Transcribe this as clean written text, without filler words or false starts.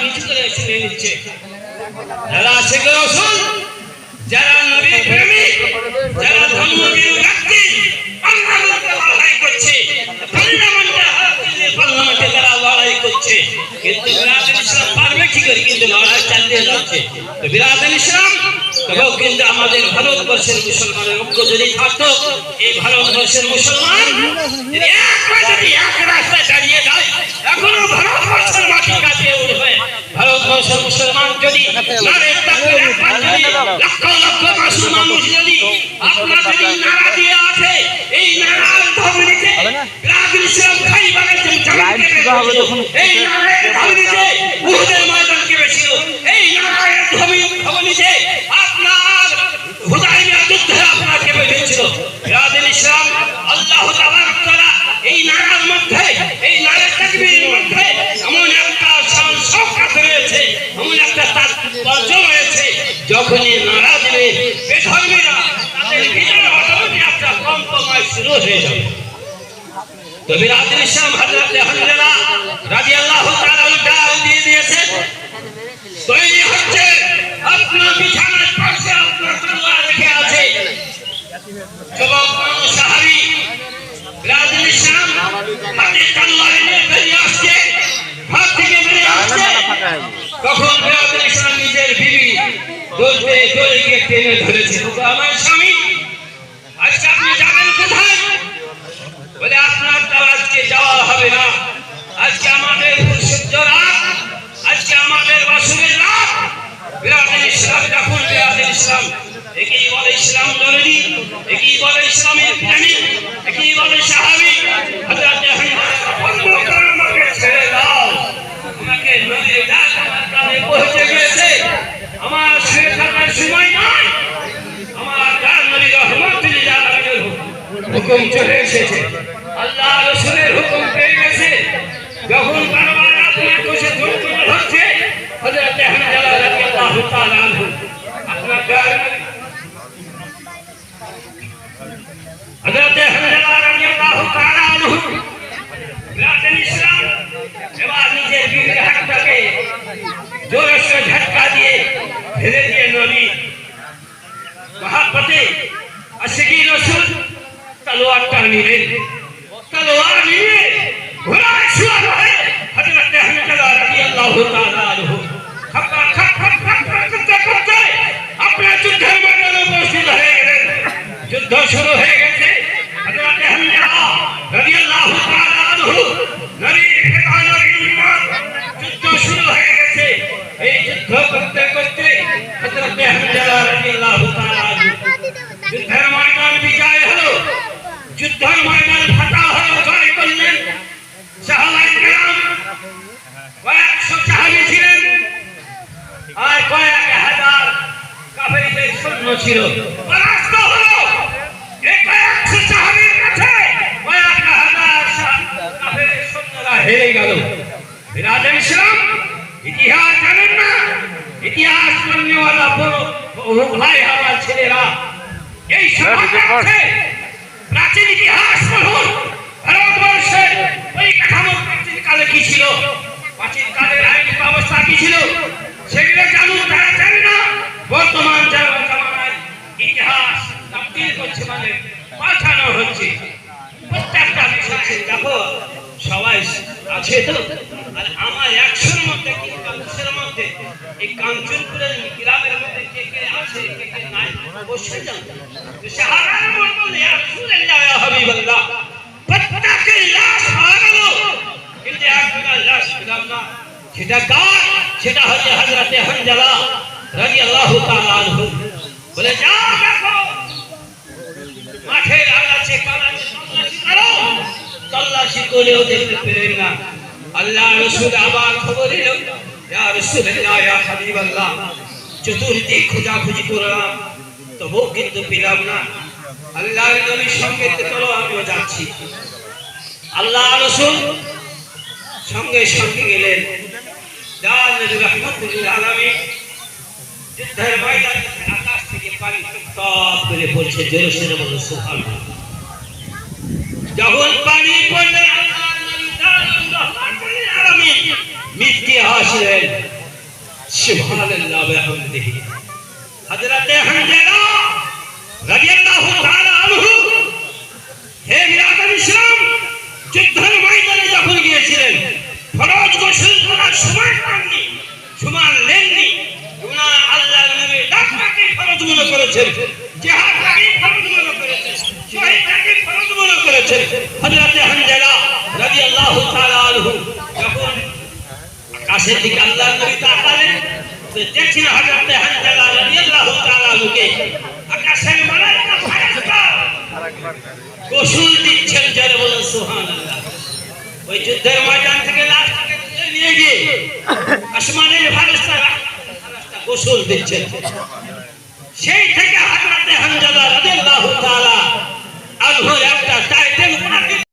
নিচু করে শুনে নিচ্ছে। যারা আশিকে রাসূল, যারা নবী প্রেমিক, যারা ধর্মপ্রিয় ব্যক্তি, পার্লামেন্টে লড়াই করছে, পার্লামেন্টে যারা লড়াই করছে, কিন্তু বিরাদুল ইসলাম পারবে কি করে? কিন্তু লড়াই চালিয়ে যাচ্ছে। তো বিরাদুল ইসলাম তবুও কিন্তু আমাদের ভারতবর্ষের মুসলমানের ঐক্য যদি থাকতো, এই ভারতবর্ষের মুসলমান যদি এক রাস্তায় দাঁড়িয়ে যায়, এখনো ভারতবর্ষের মাটি কাঁপিয়ে উঠবে। ভারতবর্ষের মুসলমান যদি নারে তাকবীর একবার যদি লক্ষ লক্ষ মাসুম মানুষ যদি আপনার যদি নারা দিয়ে আছে, এই নারার ধ্বনিতে বিরাদুল ইসলাম খাইবারের যে এই নারার ধ্বনিতে উহুদের ময়দান কেঁপেছিল, এই নারার ধ্বনিতে আপনার হুদায়বিয়া যুদ্ধে আপনার কেঁপে উঠেছিল। বিরাদুল ইসলাম আল্লাহ তাবারক ওয়া তাআলা এই নারার মধ্যে, এই নারার তাকবীরের মধ্যে এমন একটা শওকত রয়েছে, এমন একটা তাৎপর্য রয়েছে, যখনই নারা দিবে বেধর্মীরা তাদের ভিতরে অটোমেটিক একটা কম্পমাইজ শুরু হয়ে যাবে। তো বিরাদুল ইসলাম হযরত হানজালা রাদিয়াল্লাহু তাআলা ডাল দিয়ে দিয়েছে, তৈরি হচ্ছে, আপনার বিছানার পাশে আপনার তলোয়ার রেখে আছে। যুবক সাহাবী বিরাদুল ইসলাম হাতে তলোয়ার নিয়ে বেরিয়ে আসছে, হাত থেকে বেরিয়ে আসছে, তখন বিরাদুল ইসলাম নিজের বিবি দৌড়ে দৌড়ে গিয়ে টেনে ধরেছে। আমার স্বামী, আজকে আপনি যাবেন কোথায়? বলে আপনার তো আজকে যাওয়া হবে না, আজকে আমাদের পরিশুদ্ধ রাত, আজকে আমাদের বাসুরের রাত। বিরাদুল ইসলাম যখন বিরাদুল ইসলাম একেই বলে ইসলাম দরদি, একেই বলে ইসলামের প্রেমিক, একেই বলে সাহাবী। হযরত আমাকে ছেড়ে দাও, আমাকে নদীর ডাক আমার কানে পৌঁছে গিয়েছে, আমার শুয়ে থাকার সময় নয়, আমার গান নবী রহমাতুল্লিল আলামিনের হুকুম চলে এসেছে, আল্লাহ রাসূলের হুকুম পেয়ে গেছে। যখন বারবার আপনার কোষে ধরে হচ্ছে, হযরত হানজালা রাদিয়াল্লাহু তাআলা আনহু আপনার গান, হযরত হানজালা রাদিয়াল্লাহু তাআলা আনহু বিরাদুল ইসলাম এবার নিজের বিবির হাতটাকে জোরে সে ঝটকা দিয়ে ফেলে দিয়ে নবী মহাব্বতে আশিকি রাসূল তলোয়ারটা নিলেন, তলোয়ার নিয়ে ঘোড়ায় সওয়ার হয়ে হযরত হানজালা রাদিয়াল্লাহু তাআলা আনহু খাপা খাপ খাপ খাপ করতে করতে আপনার যুদ্ধের ময়দানে উপস্থিত হয়ে গেলেন। যুদ্ধ শুরু হয়ে গেছে। হযরত হানজালা রাদিয়াল্লাহু তাআলা আনহু নবীর ফিদানের ইমান, যুদ্ধ শুরু হয়ে গেছে। এই যুদ্ধ করতে করতে হযরত হানজালা রাদিয়াল্লাহু তাআলা আনহু যুদ্ধের ময়দান বিজয় হলো, যুদ্ধের ময়দান ফাটা হলো, জয় করলেন। সাহাবায়ে কেরাম কয়েকশো সাহাবী ছিলেন আর কয়েক হাজার কাফেরদের সৈন্য ছিল, পরাস্ত হলো। এই কয়েকশো সাহাবীর কাছে কয়েক হাজার কাফেরের সৈন্যরা হেরে গেল। বিরাদুল ইসলাম ইতিহাস জানেন না, ইতিহাস জাননেওয়ালা বড় ভাই আমার ছেলেরা, এই সমাজে প্রাচীন ইতিহাস পড়ুন। ভারতবর্ষের ওই কাঠামো প্রাচীন কালে কি ছিল, প্রাচীন কালের আইনি ব্যবস্থা কি ছিল, সেগুলো জানুন। তারা জানে না। বর্তমান জামানায় ইতিহাস তাবদীল করছে, মানে পাল্টানো হচ্ছে। প্রত্যেকটা বিষয় দেখো সবাই আছে তো। আর আমার 100-র মধ্যে কিংবা মধ্যে এই কাঞ্চনপুরের গ্রামের মধ্যে কে কে আছে কে কে নাই অবশ্যই জানতো। সাহাবারা বললেন ইয়া রাসূলুল্লাহ ইয়া হাবিবাল্লাহ, প্রত্যেকের লাশ পাওয়া গেল, কিন্তু একজনের লাশ পেলাম না। সেটা কার? সেটা হচ্ছে হযরত হানজালা রাদিয়াল্লাহু তাআলা আনহু। বলে যাও দেখো মাঠের আগাছে কানাচে তল্লাশি করো, তল্লাশি করেও দেখতে পেলেন না। আল্লাহ রাসূল আবার খবর এলো, ইয়া রাসূলুল্লাহ ইয়া হাবিবাল্লাহ, চতুর্দিক খোঁজাখুঁজি করলাম তবুও কিন্তু পেলাম না। আল্লাহর নবীর সঙ্গে চলো আমিও যাচ্ছি। আল্লাহ রাসূল সঙ্গে সঙ্গে গেলেন। যান নবী রাহমাতুল্লিল আলামিন যুদ্ধের ময়দানে আকাশ থেকে পানি টপ করে পড়ছে, জোরে সোরে বলো সুবহানাল্লাহ। যখন পানি পড়লে আল্লাহর নবী রাহমাতুল্লিল আলামিন মিষ্টি হাসলেন। সুবহানাল্লাহ ওয়া বিহামদিহি। হযরতে হানজালা রাদিয়াল্লাহু তাআলা আনহু হে বিরাদর ইসলাম, যুদ্ধের ময়দানে যখন গিয়েছিলেন ফরজ গোসল করার সময় পাননি, সময় নেননি। উনার আল্লাহর নবী ডাকটাকে ফরজ মনে করেছেন, জিহাদটাকে ফরজ মনে করেছেন, শহীদটাকে ফরজ মনে করেছেন। হযরতে হানজালা রাদিয়াল্লাহু তাআলা আনহু যখন আকাশের দিকে আল্লাহর নবী তাকালেন, তো দেখছেন হযরতে হানজালা রাদিয়াল্লাহু তাআলা আনহুকে আকাশের মালায়েকা ফেরেশতা গোসল দিচ্ছেন। যারা বলেন সুবহানাল্লাহ। ওই যুদ্ধের ময়দান থেকে লাশটাকে তুলে নিয়ে গিয়ে আসমানের ফেরেশতারা গোসল দিচ্ছেন। সেই থেকে হযরতে হানজালা রাদিয়াল্লাহু তাআলা আনহুর একটা টাইটেল